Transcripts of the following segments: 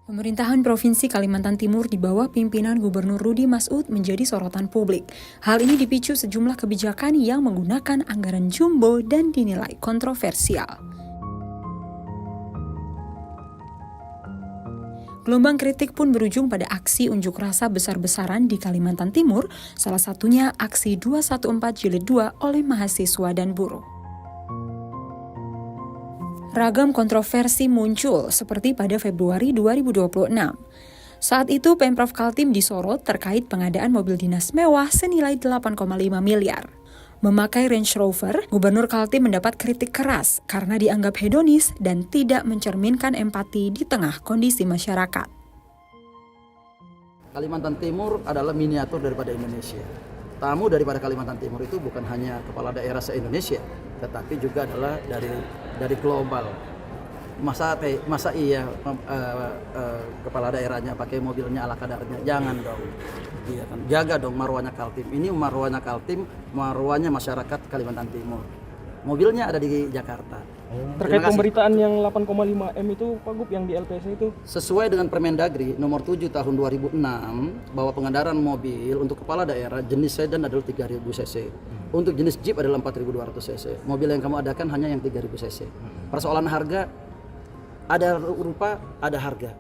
Pemerintahan Provinsi Kalimantan Timur di bawah pimpinan Gubernur Rudi Masud menjadi sorotan publik. Hal ini dipicu sejumlah kebijakan yang menggunakan anggaran jumbo dan dinilai kontroversial. Gelombang kritik pun berujung pada aksi unjuk rasa besar-besaran di Kalimantan Timur, salah satunya aksi 214 Jilid 2 oleh mahasiswa dan buruh. Ragam kontroversi muncul seperti pada Februari 2026. Saat itu Pemprov Kaltim disorot terkait pengadaan mobil dinas mewah senilai 8,5 miliar. Memakai Range Rover, Gubernur Kaltim mendapat kritik keras karena dianggap hedonis dan tidak mencerminkan empati di tengah kondisi masyarakat. Kalimantan Timur adalah miniatur daripada Indonesia. Tamu daripada Kalimantan Timur itu bukan hanya kepala daerah se-Indonesia, tetapi juga adalah dari global. Masa iya kepala daerahnya pakai mobilnya ala kadarnya? Jangan dong. Iya kan? Jaga dong marwahnya Kaltim. Ini marwahnya Kaltim, marwahnya masyarakat Kalimantan Timur. Mobilnya ada di Jakarta. Terkait pemberitaan yang 8,5 M itu Pak Gub yang di LPS itu? Sesuai dengan Permendagri nomor 7 tahun 2006 bahwa pengendaraan mobil untuk kepala daerah jenis sedan adalah 3000 cc. Untuk jenis Jeep adalah 4200 cc. Mobil yang kamu adakan hanya yang 3000 cc. Persoalan harga, ada rupa, ada harga.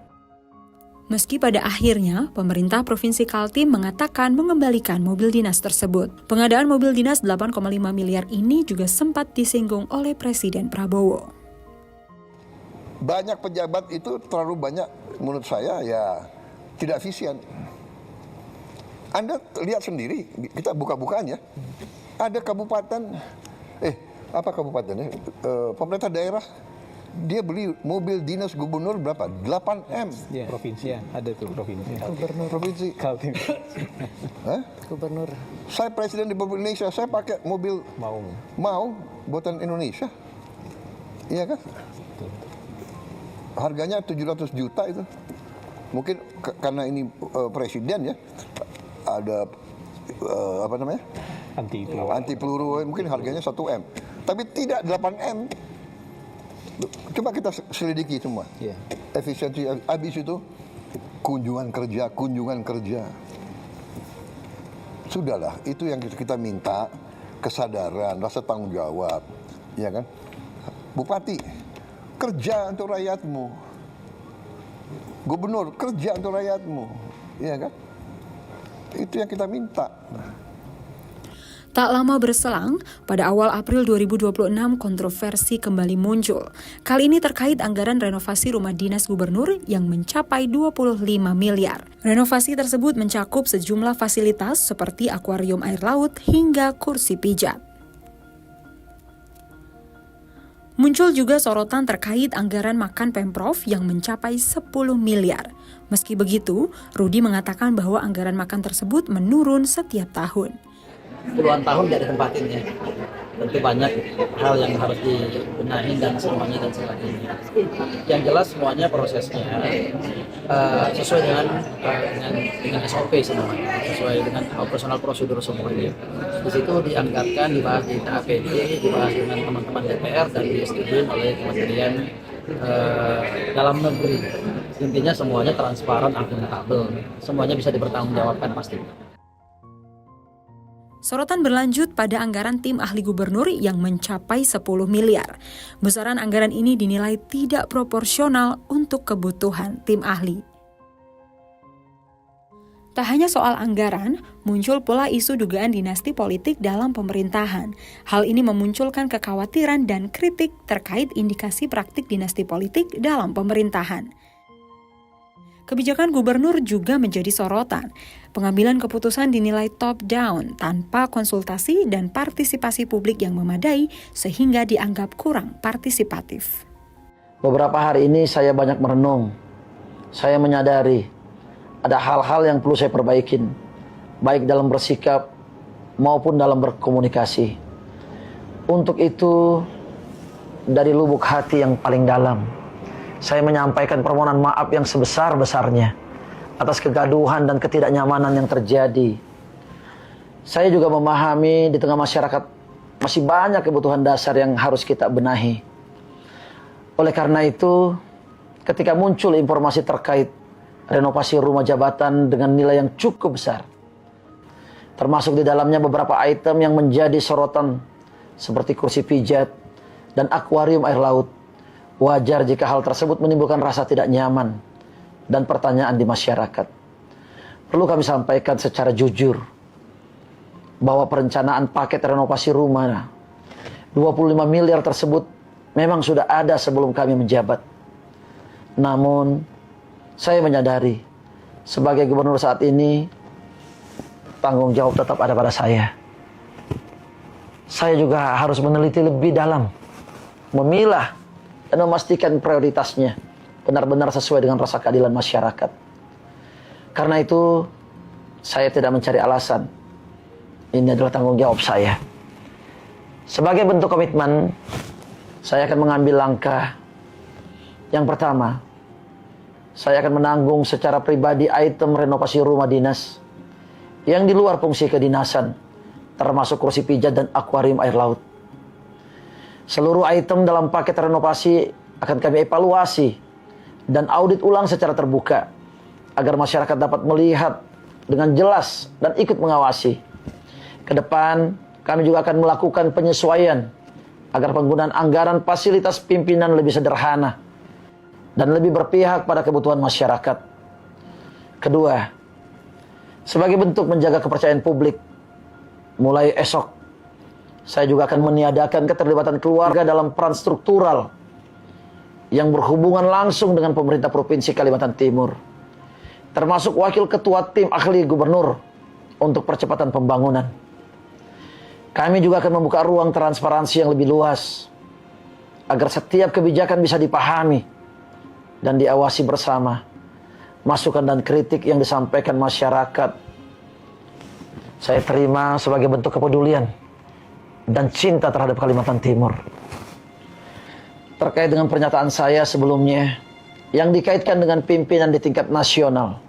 Meski pada akhirnya, pemerintah Provinsi Kaltim mengatakan mengembalikan mobil dinas tersebut. Pengadaan mobil dinas 8,5 miliar ini juga sempat disinggung oleh Presiden Prabowo. Banyak pejabat itu terlalu banyak, menurut saya ya tidak efisien. Anda lihat sendiri, kita buka-bukaan ya. Ada kabupaten, apa kabupatennya? Pemerintah daerah, dia beli mobil dinas gubernur berapa? 8 M. Ya, provinsi ya, ada tuh provinsi. Gubernur provinsi. Kaltim. Gubernur. Saya presiden di Republik Indonesia, saya pakai mobil mau buatan Indonesia. Iya kan? Harganya 700 juta itu. Mungkin karena ini presiden ya. Ada apa namanya? Anti peluru, mungkin harganya 1 M. Tapi tidak 8 M. Coba kita selidiki semua. Efisiensi habis itu kunjungan kerja. Sudahlah, itu yang kita minta, kesadaran, rasa tanggung jawab, ya kan? Bupati, kerja untuk rakyatmu. Gubernur, kerja untuk rakyatmu, ya kan? Itu yang kita minta. Tak lama berselang, pada awal April 2026 kontroversi kembali muncul. Kali ini terkait anggaran renovasi rumah dinas gubernur yang mencapai 25 miliar. Renovasi tersebut mencakup sejumlah fasilitas seperti akuarium air laut hingga kursi pijat. Muncul juga sorotan terkait anggaran makan Pemprov yang mencapai 10 miliar. Meski begitu, Rudi mengatakan bahwa anggaran makan tersebut menurun setiap tahun. Puluhan tahun tidak ditempatin ya. Tentu banyak hal yang harus dibenahi dan semuanya dan sebagainya. Yang jelas semuanya prosesnya sesuai dengan SOP semuanya, sesuai dengan operasional prosedur semuanya. Di situ dianggarkan, dibahas di APD, dibahas dengan teman-teman DPR dan disetujui oleh Kementerian Dalam Negeri. Intinya semuanya transparan, akuntabel, semuanya bisa dipertanggungjawabkan pastinya. Sorotan berlanjut pada anggaran tim ahli gubernur yang mencapai 10 miliar. Besaran anggaran ini dinilai tidak proporsional untuk kebutuhan tim ahli. Tak hanya soal anggaran, muncul pula isu dugaan dinasti politik dalam pemerintahan. Hal ini memunculkan kekhawatiran dan kritik terkait indikasi praktik dinasti politik dalam pemerintahan. Kebijakan gubernur juga menjadi sorotan. Pengambilan keputusan dinilai top-down tanpa konsultasi dan partisipasi publik yang memadai sehingga dianggap kurang partisipatif. Beberapa hari ini saya banyak merenung. Saya menyadari ada hal-hal yang perlu saya perbaikin, baik dalam bersikap maupun dalam berkomunikasi. Untuk itu, dari lubuk hati yang paling dalam, saya menyampaikan permohonan maaf yang sebesar-besarnya atas kegaduhan dan ketidaknyamanan yang terjadi. Saya juga memahami di tengah masyarakat masih banyak kebutuhan dasar yang harus kita benahi. Oleh karena itu, ketika muncul informasi terkait renovasi rumah jabatan dengan nilai yang cukup besar. Termasuk di dalamnya beberapa item yang menjadi sorotan seperti kursi pijat dan akuarium air laut. Wajar jika hal tersebut menimbulkan rasa tidak nyaman dan pertanyaan di masyarakat. Perlu kami sampaikan secara jujur bahwa perencanaan paket renovasi rumah 25 miliar tersebut memang sudah ada sebelum kami menjabat. Namun saya menyadari sebagai gubernur saat ini tanggung jawab tetap ada pada saya. Saya juga harus meneliti lebih dalam, memilah dan memastikan prioritasnya benar-benar sesuai dengan rasa keadilan masyarakat. Karena itu saya tidak mencari alasan. Ini adalah tanggung jawab saya. Sebagai bentuk komitmen, saya akan mengambil langkah. Yang pertama, saya akan menanggung secara pribadi item renovasi rumah dinas yang di luar fungsi kedinasan, termasuk kursi pijat dan akuarium air laut. Seluruh item dalam paket renovasi akan kami evaluasi dan audit ulang secara terbuka agar masyarakat dapat melihat dengan jelas dan ikut mengawasi. Ke depan, kami juga akan melakukan penyesuaian agar penggunaan anggaran fasilitas pimpinan lebih sederhana dan lebih berpihak pada kebutuhan masyarakat. Kedua, sebagai bentuk menjaga kepercayaan publik, mulai esok, saya juga akan meniadakan keterlibatan keluarga dalam peran struktural yang berhubungan langsung dengan pemerintah Provinsi Kalimantan Timur, termasuk wakil ketua tim ahli gubernur untuk percepatan pembangunan. Kami juga akan membuka ruang transparansi yang lebih luas, agar setiap kebijakan bisa dipahami dan diawasi bersama. Masukan dan kritik yang disampaikan masyarakat saya terima sebagai bentuk kepedulian dan cinta terhadap Kalimantan Timur. Terkait dengan pernyataan saya sebelumnya yang dikaitkan dengan pimpinan di tingkat nasional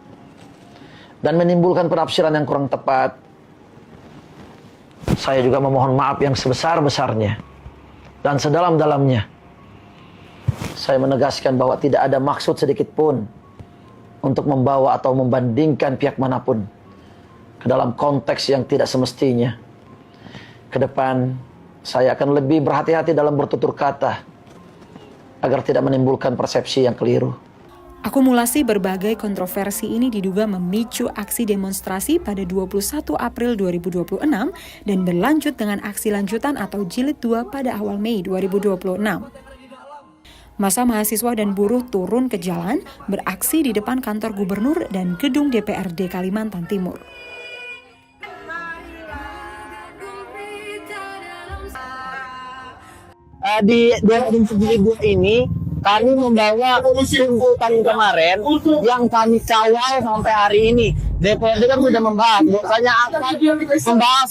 dan menimbulkan penafsiran yang kurang tepat, saya juga memohon maaf yang sebesar-besarnya dan sedalam-dalamnya. Saya menegaskan bahwa tidak ada maksud sedikit pun untuk membawa atau membandingkan pihak manapun ke dalam konteks yang tidak semestinya. Ke depan, saya akan lebih berhati-hati dalam bertutur kata agar tidak menimbulkan persepsi yang keliru. Akumulasi berbagai kontroversi ini diduga memicu aksi demonstrasi pada 21 April 2026 dan berlanjut dengan aksi lanjutan atau jilid 2 pada awal Mei 2026. Masa mahasiswa dan buruh turun ke jalan beraksi di depan kantor gubernur dan gedung DPRD Kalimantan Timur. Di 2022 ini kami membawa tuntutan kemarin yang kami kawal sampai hari ini. DPRD kan sudah membahas, bahwasanya akan membahas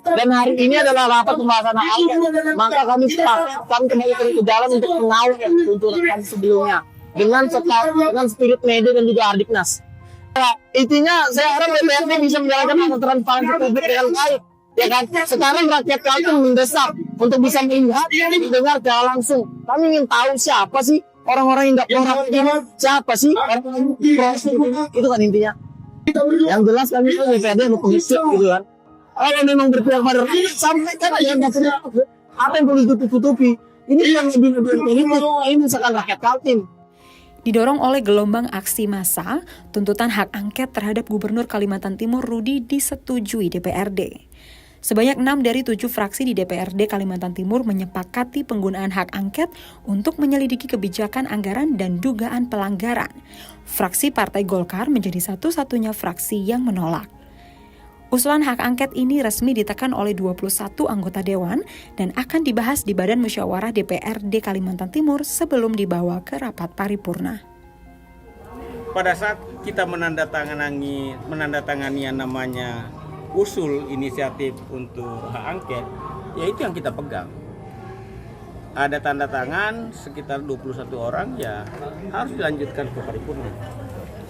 dan hari ini adalah rapat pembahasan angket. Maka kami sepakat, kami kembali ke jalan untuk mengawal tuntutan kami sebelumnya dengan spirit media dan juga Ardiknas. Intinya saya harap DPRD bisa menjalankan transparansi publik dengan baik. Ya kan, sekarang rakyat Kaltim mendesak untuk bisa melihat, mendengar secara langsung. Kami ingin tahu siapa sih orang-orang yang nggak pernah ini, siapa sih orang-orang itu kan intinya. Yang jelas kami itu DPRD mau pengisi gitu kan. Kalau memang berpihak pada rakyat, sampaikan aja nggak perlu apa yang perlu ditutup-tutupi. Ini yang lebih ini misalkan rakyat Kaltim. Didorong oleh gelombang aksi massa, tuntutan hak angket terhadap Gubernur Kalimantan Timur Rudi disetujui DPRD. Sebanyak 6 dari 7 fraksi di DPRD Kalimantan Timur menyepakati penggunaan hak angket untuk menyelidiki kebijakan anggaran dan dugaan pelanggaran. Fraksi Partai Golkar menjadi satu-satunya fraksi yang menolak. Usulan hak angket ini resmi ditekan oleh 21 anggota dewan dan akan dibahas di Badan Musyawarah DPRD Kalimantan Timur sebelum dibawa ke rapat paripurna. Pada saat kita menandatangani yang namanya usul inisiatif untuk hak angket, ya itu yang kita pegang. Ada tanda tangan sekitar 21 orang, ya harus dilanjutkan ke paripurna.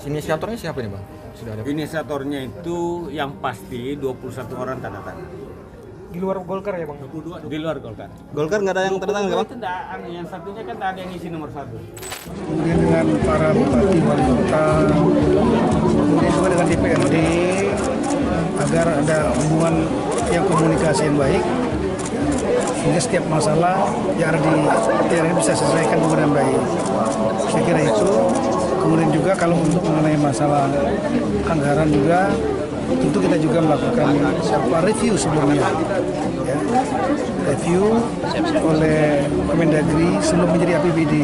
Inisiatornya siapa nih Bang? Sudah ada. Inisiatornya itu yang pasti 21 orang tanda tangan. Di luar Golkar ya Bang? 22 di luar Golkar. Golkar nggak ada yang tanda tangan nggak Bang? Itu yang satunya kan ada yang isi nomor 1. Kemudian dengan para bupati, wali kota, kemudian juga dengan DPRD, agar ada hubungan yang komunikasi yang baik, sehingga setiap masalah yang ada di daerah bisa selesaikan dengan baik. Saya kira itu. Kemudian juga kalau untuk mengenai masalah anggaran juga, tentu kita juga melakukan review sebelumnya, ya. Review oleh Kemendagri sebelum menjadi APBD,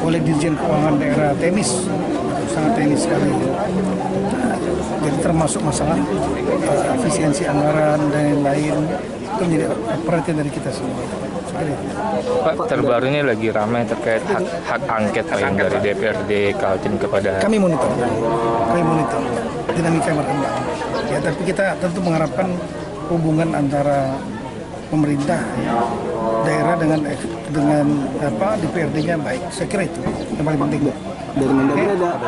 oleh Dirjen Keuangan Daerah teknis, sangat teknis sekali. Jadi termasuk masalah efisiensi anggaran dan lain-lain itu menjadi perhatian dari kita semua. Pak, terbaru ini lagi ramai terkait hak angket yang dari DPRD Kaltim kepada... Kami monitor dinamika yang berkembang. Ya, tapi kita tentu mengharapkan hubungan antara pemerintah, daerah dengan DPRD-nya baik. Saya kira itu yang paling penting. Dari Mendagri ada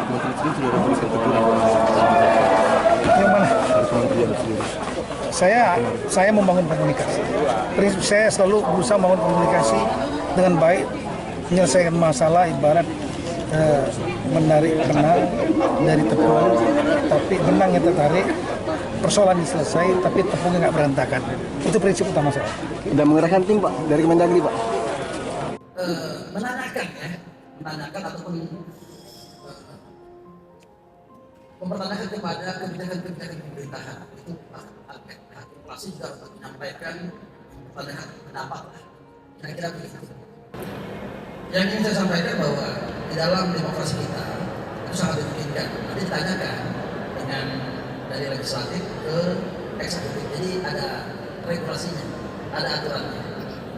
yang mana? Saya membangun komunikasi. Prinsip saya selalu berusaha membangun komunikasi dengan baik, menyelesaikan masalah ibarat menarik benang dari tepung, tapi benangnya tertarik, persoalan selesai, tapi tepungnya nggak berantakan. Itu prinsip utama saya. Udah mengerahkan tim Pak dari Kemendagri Pak. Menanyakan ataupun mempertanyakan kepada kebijakan pemerintahan itu inflasi juga untuk menyampaikan pertanyaan pendapat, kira-kira begitu. Yang ingin saya sampaikan bahwa di dalam demokrasi kita itu sangat dimungkinkan nanti ditanyakan dengan dari legislatif ke eksekutif, jadi ada regulasinya, ada aturannya.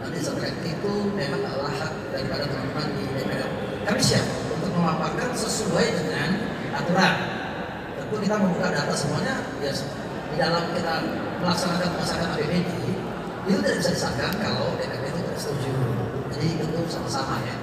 Nanti seperti itu memang adalah hak daripada teman-teman di DPR. Kami siap untuk memaparkan sesuai dengan aturan. Tentu kita membuka data semuanya, ya di dalam kita melaksanakan pemasangan APBD itu tidak bisa disahkan kalau DPR itu tidak setuju. Jadi tentu sama-sama ya.